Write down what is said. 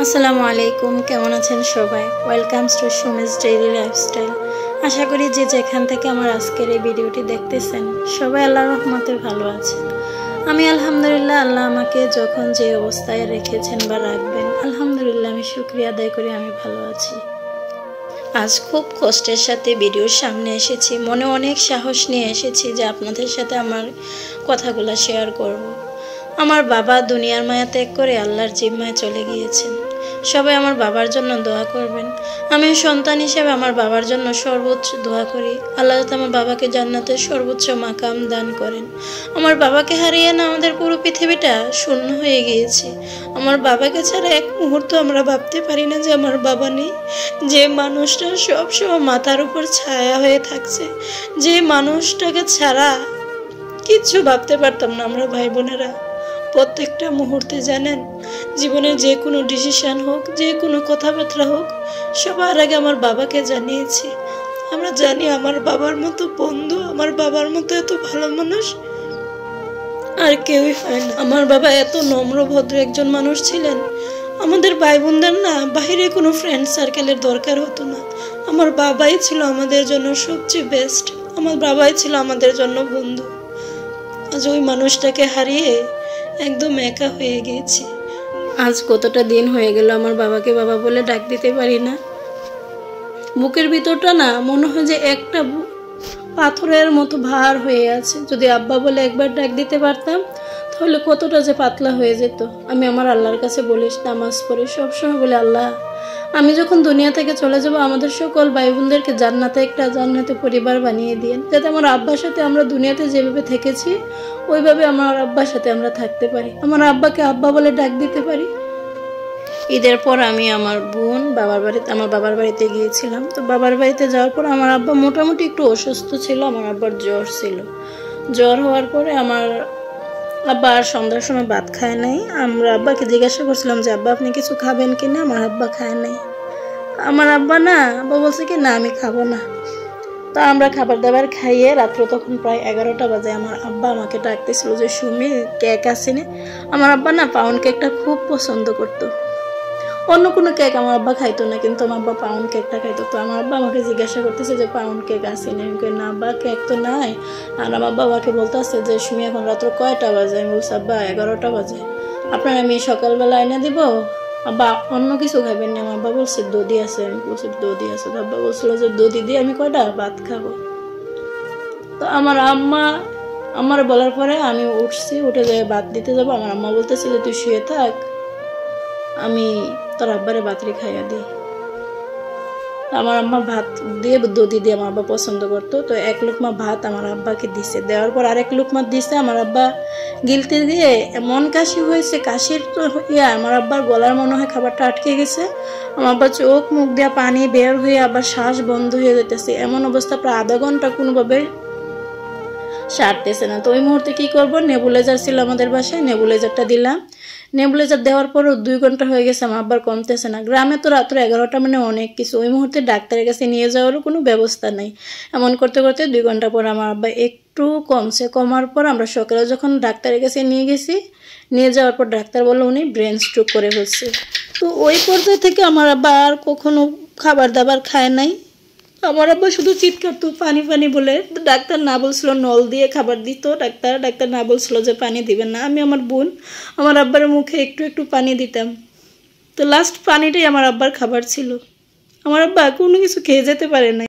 আসসালামু আলাইকুম, কেমন আছেন সবাই? Welcomes to Sumi's daily lifestyle. আশা করি যে যেখান থেকে আমার আজকের এই ভিডিওটি দেখতেছেন সবাই আল্লাহর রহমতে ভালো আছেন। আমি আলহামদুলিল্লাহ, আল্লাহ আমাকে যখন যে অবস্থায় রেখেছেন বা রাখবেন, আলহামদুলিল্লাহ আমি শুকরিয়া আদায় করি আমি ভালো আছি। আজ খুব কষ্টের সাথে ভিডিওর সামনে এসেছি, মনে অনেক সাহস নিয়ে এসেছি যে আপনাদের সাথে আমার কথাগুলো শেয়ার করব। আমার বাবা দুনিয়ার মায়া ত্যাগ করে আল্লাহর জিম্মায় চলে গিয়েছেন। সবাই আমার বাবার জন্য দোয়া করবেন। আমি সন্তান হিসেবে আমার বাবার জন্য সর্বোচ্চ দোয়া করি, আল্লাহ যাতে আমার বাবাকে জান্নাতের সর্বোচ্চ মাকাম দান করেন। আমার বাবাকে হারিয়ে না আমাদের পুরো পৃথিবীটা শূন্য হয়ে গিয়েছে। আমার বাবাকে ছাড়া এক মুহূর্ত আমরা ভাবতে পারি না যে আমার বাবা নেই। যে মানুষটা সবসময় মাথার উপর ছায়া হয়ে থাকছে, যে মানুষটাকে ছাড়া কিচ্ছু ভাবতে পারতাম না আমরা ভাই বোনেরা। প্রত্যেকটা মুহূর্তে জানেন, জীবনের যে কোনো ডিসিশন হোক, যে কোনো কথাবার্তা হোক, সবার আগে আমার বাবাকে জানিয়েছি। আমরা জানি আমার বাবার মতো বন্ধু, আমার বাবার মতো এত ভালো মানুষ আর কেউই হয় না। আমার বাবা এত নম্র ভদ্র একজন মানুষ ছিলেন। আমাদের ভাই বোনদের না বাইরে কোনো ফ্রেন্ড সার্কেলের দরকার হতো না। আমার বাবাই ছিল আমাদের জন্য সবচেয়ে বেস্ট। আমার বাবাই ছিল আমাদের জন্য বন্ধু। আজ ওই মানুষটাকে হারিয়ে একদম একা হয়ে গিয়েছি। আজ কতটা দিন হয়ে গেল আমার বাবাকে বাবা বলে ডাক দিতে পারি না। বুকের ভিতরটা না মনে হয় যে একটা পাথরের মতো ভার হয়ে আছে। যদি আব্বা বলে একবার ডাক দিতে পারতাম তাহলে কতটা যে পাতলা হয়ে যেত। আমি আমার আল্লাহর কাছে বলিস, নামাজ পড়ি, সবসময় বলি আল্লাহ আমি যখন দুনিয়া থেকে চলে যাব আমাদের সকল ভাই বোনদেরকে জান্নাতে পরিবার বানিয়ে দিয়েন, যাতে আমার আব্বার সাথে আমরা দুনিয়াতে যেভাবে থেকেছি ওইভাবে আমার আব্বার সাথে আমরা থাকতে পারি, আমার আব্বাকে আব্বা বলে ডাক দিতে পারি। ঈদের পর আমি আমার বোন আমার বাবার বাড়িতে গিয়েছিলাম। তো বাবার বাড়িতে যাওয়ার পর আমার আব্বা মোটামুটি একটু অসুস্থ ছিল। আমার আব্বার জ্বর ছিল। জ্বর হওয়ার পরে আমার আব্বা আর সন্ধ্যার সময় ভাত খায় নাই। আমরা আব্বাকে জিজ্ঞাসা করছিলাম যে আব্বা আপনি কিছু খাবেন কিনা, আমার আব্বা খায় নাই। আমার আব্বা বলছে কি না আমি খাবো না। তো আমরা খাবার দাবার খাইয়ে রাত্র তখন প্রায় 11টা বাজে আমার আব্বা আমাকে ডাকতেছিল যে সুমি কেক আসেনি। আমার আব্বা পাউন্ড কেকটা খুব পছন্দ করতো। অন্য কোনো কেক আমার আব্বা খাইতো না, কিন্তু আমার আব্বা পাউন্ড কেকটা খাইতো। তো আমার আব্বা আমাকে জিজ্ঞাসা করতেছে যে পাউন্ড কেক আসেনি। আমি কই না আব্বা কেক তো নাই। আর আমার আব্বা আমাকে বলতেছে যে সুমি এখন রাত্র কয়টা বাজে? আমি বলছি আব্বা 11টা বাজে। আপনার আমি সকালবেলা এনে দিব, আব্বা অন্য কিছু খাবেন না? আমার আব্বা বলছে দধি আছে। আমি বলছি দধি আছে। তো আব্বা বলছিল যে দধি দিয়ে আমি কয়টা ভাত খাবো। তো আমার আম্মা আমার বলার পরে আমি উঠছি, উঠে যাই ভাত দিতে যাবো। আমার আম্মা বলতেছে যে তুই শুয়ে থাক, আমি তোর আব্বারে ভাতরে খাইয়া দিই। আমার আম্মা ভাত দিয়ে দধি দিয়ে আমার আব্বা পছন্দ করতো। তো এক লুকমা ভাত আমার আব্বাকে দিছে। দেওয়ার পর আরেক লুকমা দিছে। আমার আব্বা গিলতে দিয়ে এমন কাশি হয়েছে, কাশির তো আমার আব্বার গলার মনে হয় খাবারটা আটকে গেছে। আমার আব্বা চোখ মুখ দিয়ে পানি বের হয়ে আবার শ্বাস বন্ধ হয়ে যেতেছে। এমন অবস্থা প্রায় আধা ঘন্টা কোনোভাবে সারতেছে না। তো ওই মুহূর্তে কি করব, নেবুলাইজার ছিল আমাদের বাসায়, নেবুলাইজারটা দিলাম। নেবুলাইজার দেওয়ার পরও 2 ঘন্টা হয়ে গেছে, আমার আব্বার কমতেছে না। গ্রামে তো রাত্র 11টা মানে অনেক কিছু। ওই মুহূর্তে ডাক্তারের কাছে নিয়ে যাওয়ারও কোনো ব্যবস্থা নেই। এমন করতে করতে 2 ঘন্টা পর আমার আব্বা একটু কমছে। কমার পর আমরা সকালে যখন ডাক্তারের কাছে নিয়ে গেছি, নিয়ে যাওয়ার পর ডাক্তার বললো উনি ব্রেন স্ট্রোক করে ফেলছে। তো ওই পর্যায়ে থেকে আমার আব্বা আর কখনো খাবার দাবার খায় নাই। আমার আব্বা শুধু চিৎকার তো পানি পানি বলে। ডাক্তার না বলছিল নল দিয়ে খাবার দিত। ডাক্তার না বলছিল যে পানি দিবেন না। আমি আমার বোন আমার আব্বার মুখে একটু একটু পানি দিতাম। তো লাস্ট পানিটাই আমার আব্বার খাবার ছিল। আমার আব্বা কোনো কিছু খেয়ে যেতে পারে না।